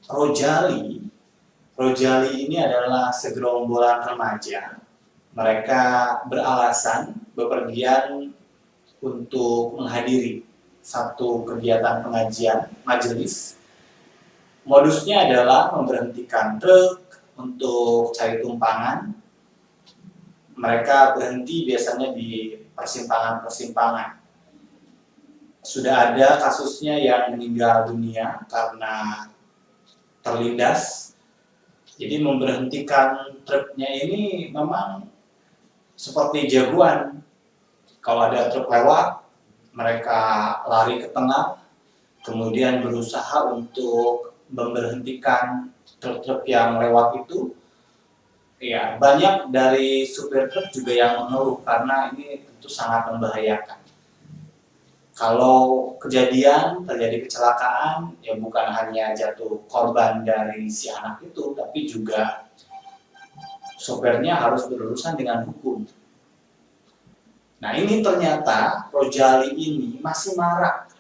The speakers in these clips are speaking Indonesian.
Rojali. Rojali ini adalah segerombolan remaja. Mereka beralasan bepergian untuk menghadiri satu kegiatan pengajian majelis. Modusnya adalah memberhentikan truk untuk cari tumpangan. Mereka berhenti biasanya di persimpangan-persimpangan. Sudah ada kasusnya yang meninggal dunia karena terlindas. Jadi memberhentikan truknya ini memang seperti jagoan. Kalau ada truk lewat, mereka lari ke tengah, kemudian berusaha untuk memberhentikan truk-truk yang lewat itu. Ya, banyak dari supir truk juga yang mengeluh karena ini tentu sangat membahayakan. Kalau kejadian terjadi kecelakaan, ya bukan hanya jatuh korban dari si anak itu, tapi juga sopirnya harus berurusan dengan hukum. Nah, ini ternyata Rojali ini masih marak.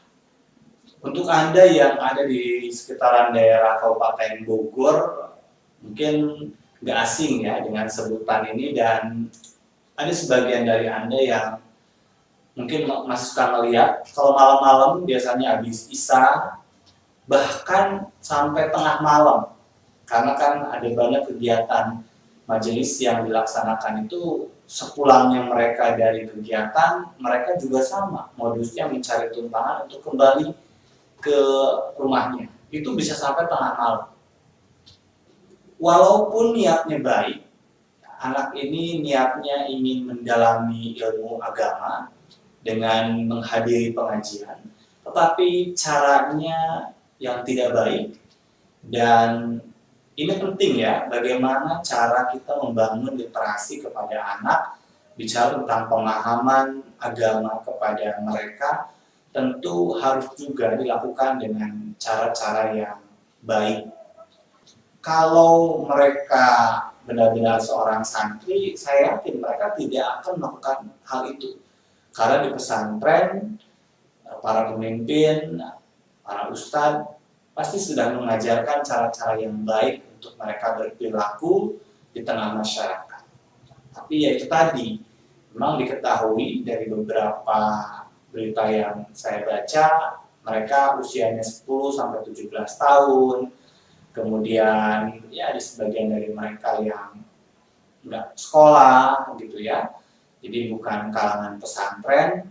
Untuk Anda yang ada di sekitaran daerah Kabupaten Bogor, mungkin nggak asing ya dengan sebutan ini, dan ada sebagian dari Anda yang mungkin masih suka melihat kalau malam-malam biasanya habis isya, bahkan sampai tengah malam, karena kan ada banyak kegiatan majelis yang dilaksanakan itu. Sepulangnya mereka dari kegiatan, mereka juga sama modusnya mencari tumpangan untuk kembali ke rumahnya. Itu bisa sampai tengah malam. Walaupun niatnya baik, anak ini niatnya ingin mendalami ilmu agama dengan menghadiri pengajian, tetapi caranya yang tidak baik. Dan ini penting ya, bagaimana cara kita membangun literasi kepada anak, bicara tentang pemahaman agama kepada mereka, tentu harus juga dilakukan dengan cara-cara yang baik. Kalau mereka benar-benar seorang santri, saya yakin mereka tidak akan melakukan hal itu. Karena di pesantren, para pemimpin, para ustadz, pasti sudah mengajarkan cara-cara yang baik untuk mereka berperilaku di tengah masyarakat. Tapi ya itu tadi, memang diketahui dari beberapa berita yang saya baca, mereka usianya 10-17 tahun, kemudian ya di sebagian dari mereka yang nggak sekolah gitu ya, jadi bukan kalangan pesantren.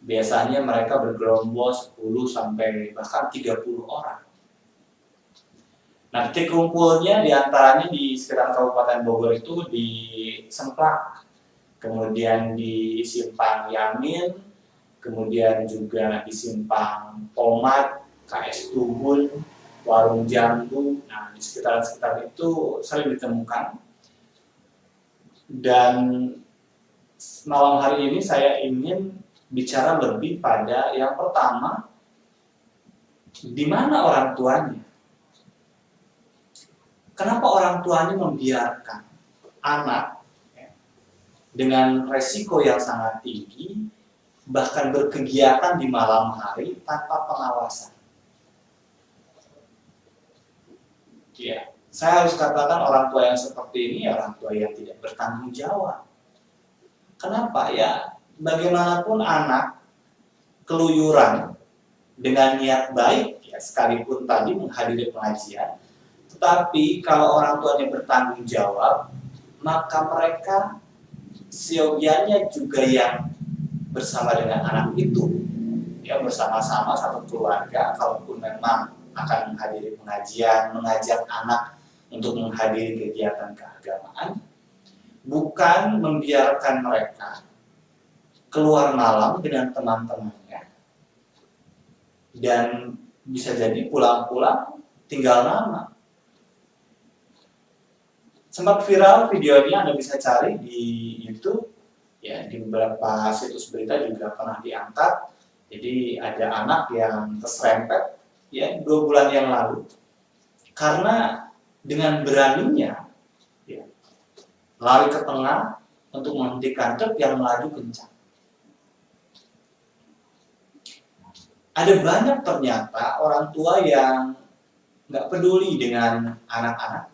Biasanya mereka bergerombol 10 sampai bahkan 30 orang. Nah, titik kumpulnya diantaranya di sekitar Kabupaten Bogor itu di Semplak, kemudian di Simpang Yamin, kemudian juga di Simpang Pomat, KS Tubun, Warung Jambu. Nah, di sekitar-sekitar itu sering ditemukan. Dan malam hari ini saya ingin bicara lebih pada yang pertama, di mana orang tuanya? Kenapa orang tuanya membiarkan anak dengan resiko yang sangat tinggi, bahkan berkegiatan di malam hari tanpa pengawasan? Ya, saya harus katakan orang tua yang seperti ini orang tua yang tidak bertanggung jawab. Kenapa ya? Bagaimanapun anak keluyuran dengan niat baik, ya sekalipun tadi menghadiri pengajian, tetapi kalau orang tuanya bertanggung jawab, maka mereka siogianya juga yang bersama dengan anak itu, ya bersama-sama satu keluarga. Kalaupun memang akan menghadiri pengajian, mengajak anak untuk menghadiri kegiatan keagamaan, bukan membiarkan mereka keluar malam dengan teman-temannya dan bisa jadi pulang-pulang tinggal nama. Sempat viral videonya, Anda bisa cari di YouTube, ya di beberapa situs berita juga pernah diangkat. Jadi ada anak yang terserempet ya 2 bulan yang lalu karena dengan beraninya ya, lari ke tengah untuk menghentikan truk yang melaju kencang. Ada banyak ternyata orang tua yang nggak peduli dengan anak-anak.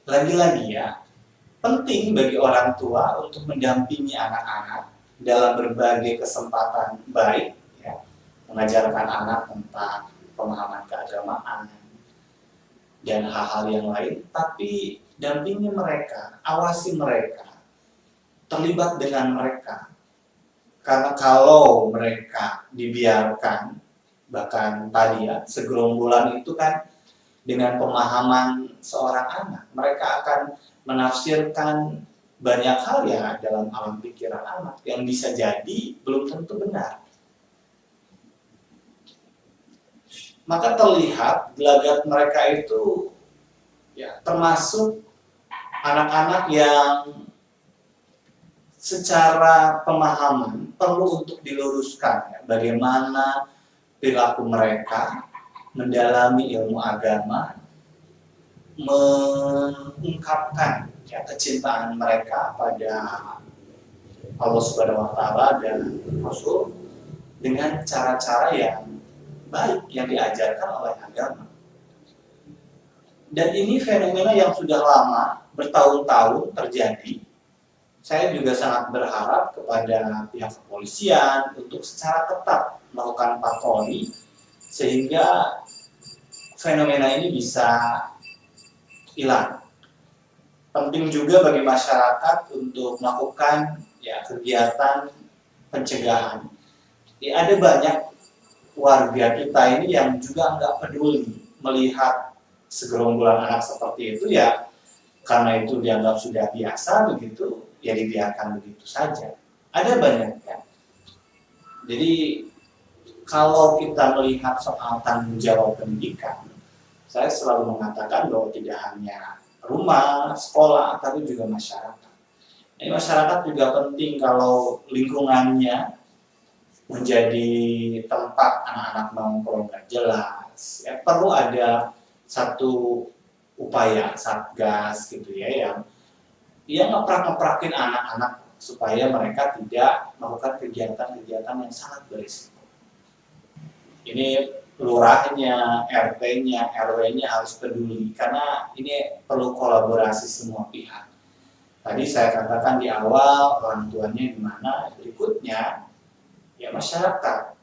Lagi-lagi ya, penting bagi orang tua untuk mendampingi anak-anak dalam berbagai kesempatan baik, ya, mengajarkan anak tentang pemahaman keagamaan dan hal-hal yang lain, tapi dampingi mereka, awasi mereka, terlibat dengan mereka. Karena kalau mereka dibiarkan, bahkan tadi ya, segerombolan itu kan dengan pemahaman seorang anak, mereka akan menafsirkan banyak hal ya dalam alam pikiran anak yang bisa jadi belum tentu benar. Maka terlihat gelagat mereka itu ya termasuk anak-anak yang secara pemahaman perlu untuk diluruskan ya, bagaimana perilaku mereka mendalami ilmu agama, mengungkapkan ya, kecintaan mereka pada Allah Subhanahu wa Ta'ala dan Rasul dengan cara-cara yang baik yang diajarkan oleh agama. Dan ini fenomena yang sudah lama bertahun-tahun terjadi. Saya juga sangat berharap kepada pihak kepolisian untuk secara ketat melakukan patroli sehingga fenomena ini bisa hilang. Penting juga bagi masyarakat untuk melakukan ya, kegiatan pencegahan. Ya, ada banyak warga kita ini yang juga nggak peduli melihat segerombolan anak seperti itu ya, karena itu dianggap sudah biasa begitu, ya dibiarkan begitu saja. Ada banyak ya. Jadi kalau kita melihat soal tanggung jawab pendidikan, saya selalu mengatakan bahwa tidak hanya rumah, sekolah, tapi juga masyarakat. Ini masyarakat juga penting kalau lingkungannya menjadi tempat anak-anak nongkrong gak jelas. Ya, perlu ada satu upaya satgas gitu ya yang ngeprak-ngeprakin anak-anak supaya mereka tidak melakukan kegiatan-kegiatan yang sangat berisiko. Ini lurahnya, RT-nya, RW-nya harus peduli karena ini perlu kolaborasi semua pihak. Tadi saya katakan di awal orang tuanya di mana, berikutnya ya masyarakat.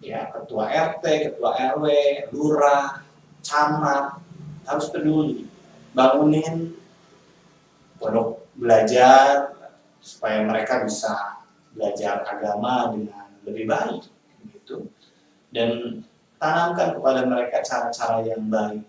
Ya, ketua RT, ketua RW, lurah, camat harus peduli. Bangunin pondok belajar supaya mereka bisa belajar agama dengan lebih baik gitu. Dan tanamkan kepada mereka cara-cara yang baik